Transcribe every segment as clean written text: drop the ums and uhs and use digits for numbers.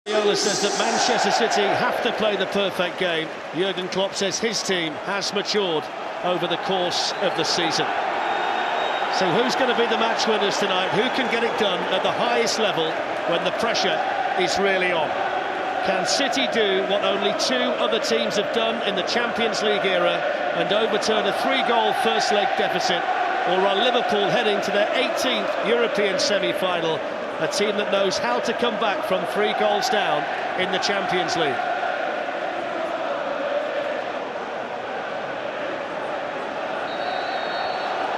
Guardiola says that Manchester City have to play the perfect game. Jurgen Klopp says his team has matured over the course of the season. So who's going to be the match winners tonight? Who can get it done at the highest level when the pressure is really on? Can City do what only two other teams have done in the Champions League era and overturn a 3-goal first leg deficit? Or are Liverpool heading to their 18th European semi-final? A team that knows how to come back from 3 goals down in the Champions League.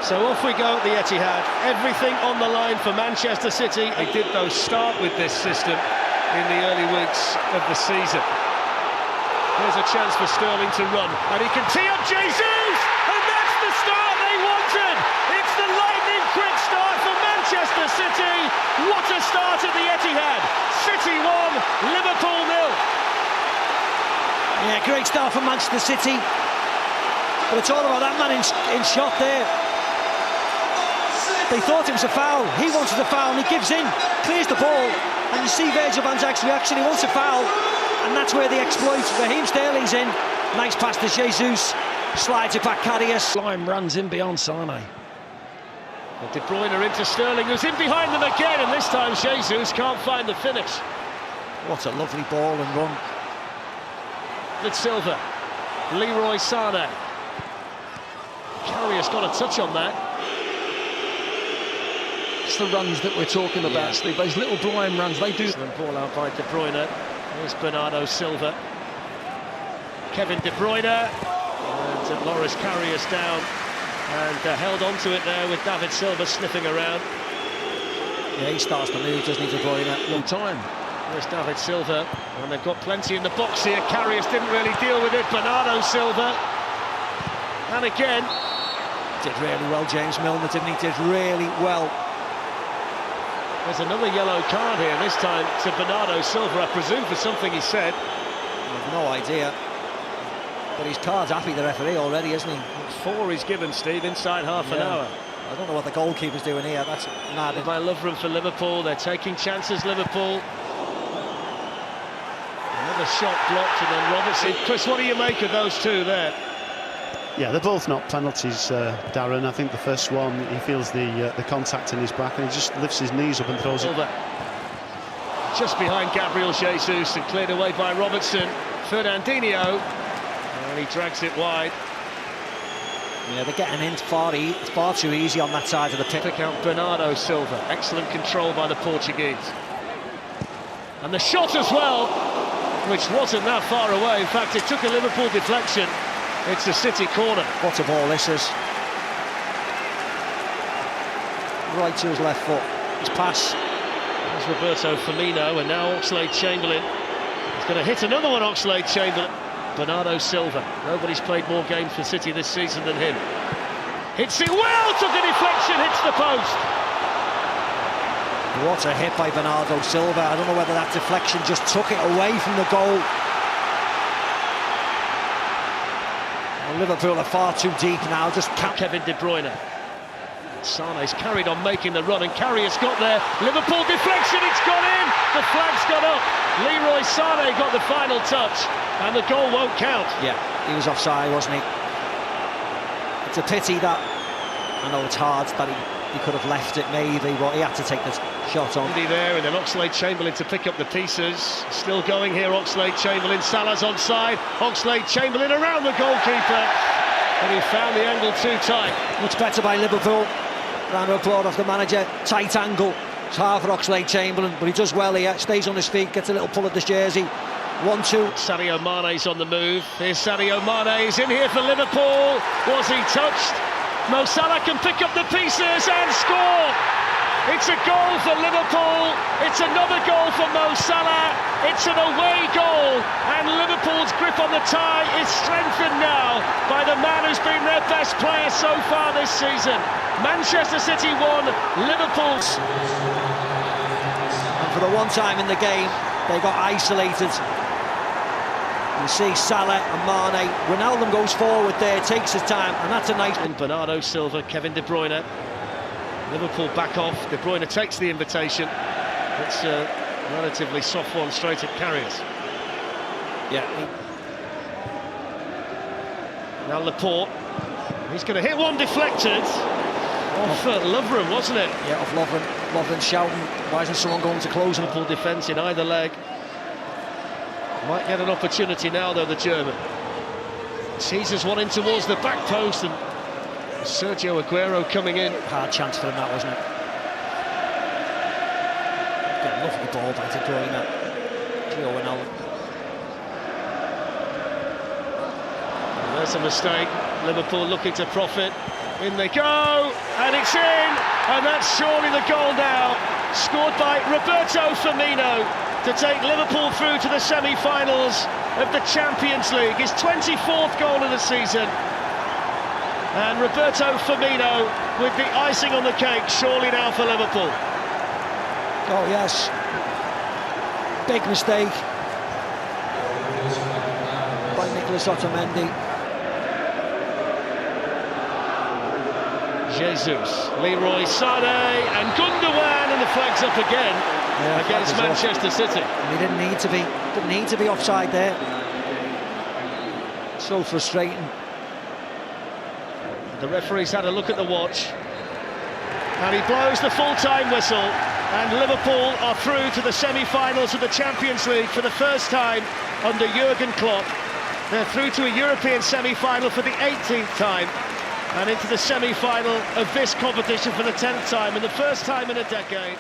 So off we go at the Etihad. Everything on the line for Manchester City. They did though start with this system in the early weeks of the season. Here's a chance for Sterling to run, and he can tee up Jesus, and that's the start they wanted. It's the lightning quick start for Manchester City. What a start at the Etihad. City 1, Liverpool 0. Yeah, great start for Manchester City. But it's all about that man in shot there. They thought it was a foul. He wanted a foul and he gives in, clears the ball, and you see Virgil van Dijk's reaction. He wants a foul, and that's where they exploit. Raheem Sterling's in. Nice pass to Jesus. Slides it back, Karius. Line runs in beyond Sane. De Bruyne into Sterling, who's in behind them again, and this time Jesus can't find the finish. What a lovely ball and run. With Silva, Leroy Sane. Karius got a touch on that. It's the runs that we're talking about, Steve. Those little blind runs, they do. And ball out by De Bruyne. Here's Bernardo Silva. Kevin De Bruyne. And Loris Karius down. And held on to it there with David Silva sniffing around. Yeah, he starts to move, doesn't he, De Bruyne? Long time. There's David Silva. And they've got plenty in the box here. Karius didn't really deal with it. Bernardo Silva. And again. Did really well, James Milner, didn't he? Did really well. There's another yellow card here, this time to Bernardo Silva, I presume for something he said. I've no idea. But his card's happy, the referee, already, isn't he? 4 he's given, Steve, inside half an hour. I don't know what the goalkeeper's doing here, that's mad. By Lovren for Liverpool, they're taking chances, Liverpool. Another shot blocked, and then Robertson. Chris, what do you make of those two there? Yeah, they're both not penalties, Darren. I think the first one, he feels the contact in his back and he just lifts his knees up and throws it. Just behind Gabriel Jesus and cleared away by Robertson. Fernandinho, and he drags it wide. Yeah, they're getting in far too easy on that side of the pitch. Pick out Bernardo Silva. Excellent control by the Portuguese. And the shot as well, which wasn't that far away. In fact, it took a Liverpool deflection. It's a City corner. What a ball this is. Right to his left foot. His pass. There's Roberto Firmino, and now Oxlade-Chamberlain. He's going to hit another one, Oxlade-Chamberlain. Bernardo Silva. Nobody's played more games for City this season than him. Hits it well, took a deflection, hits the post. What a hit by Bernardo Silva. I don't know whether that deflection just took it away from the goal. Liverpool are far too deep now, just Kevin De Bruyne. Sane's carried on making the run, and Karius got there. Liverpool deflection, it's gone in! The flag's gone up. Leroy Sane got the final touch, and the goal won't count. Yeah, he was offside, wasn't he? It's a pity that, I know it's hard, that he could have left it maybe, but he had to take the shot on. There, and then Oxlade-Chamberlain to pick up the pieces. Still going here, Oxlade-Chamberlain. Salah's onside. Oxlade-Chamberlain around the goalkeeper, and he found the angle too tight. Much better by Liverpool. Round of applause off the manager. Tight angle. It's hard for Oxlade-Chamberlain, but he does well here. Stays on his feet, gets a little pull at his jersey. 1-2. Sadio Mane's on the move. Here's Sadio Mane. He's in here for Liverpool. Was he touched? Mo Salah can pick up the pieces and score. It's a goal for Liverpool. It's another goal for Mo Salah. It's an away goal, and Liverpool's grip on the tie is strengthened now by the man who's been their best player so far this season. Manchester City won, Liverpool. And for the one time in the game, they got isolated. You see Salah and Mane. Ronaldo goes forward there, takes his time, and that's a nice... And Bernardo Silva, Kevin De Bruyne. Liverpool back off. De Bruyne takes the invitation. It's Relatively soft one straight at carriers. Yeah. Now Laporte, he's going to hit one deflected. Off Lovren, wasn't it? Yeah, off Lovren. Lovren shouting, why isn't someone going to close him? Liverpool defence in either leg. Might get an opportunity now though, the German. Seizes one in towards the back post, and Sergio Aguero coming in. Hard chance for him, that, wasn't it? Yeah, lovely ball by De Bruyne. Gio Wijnaldum. There's a mistake. Liverpool looking to profit. In they go, and it's in, and that's surely the goal now. Scored by Roberto Firmino to take Liverpool through to the semi-finals of the Champions League. His 24th goal of the season. And Roberto Firmino with the icing on the cake, surely now for Liverpool. Oh yes, big mistake by Nicolas Otamendi. Jesus, Leroy Sané and Gundogan, and the flag's up again against Manchester City. And he didn't need to be offside there. So frustrating. The referee's had a look at the watch, and he blows the full-time whistle, and Liverpool are through to the semi-finals of the Champions League for the first time under Jurgen Klopp. They're through to a European semi-final for the 18th time, and into the semi-final of this competition for the 10th time, and the first time in a decade.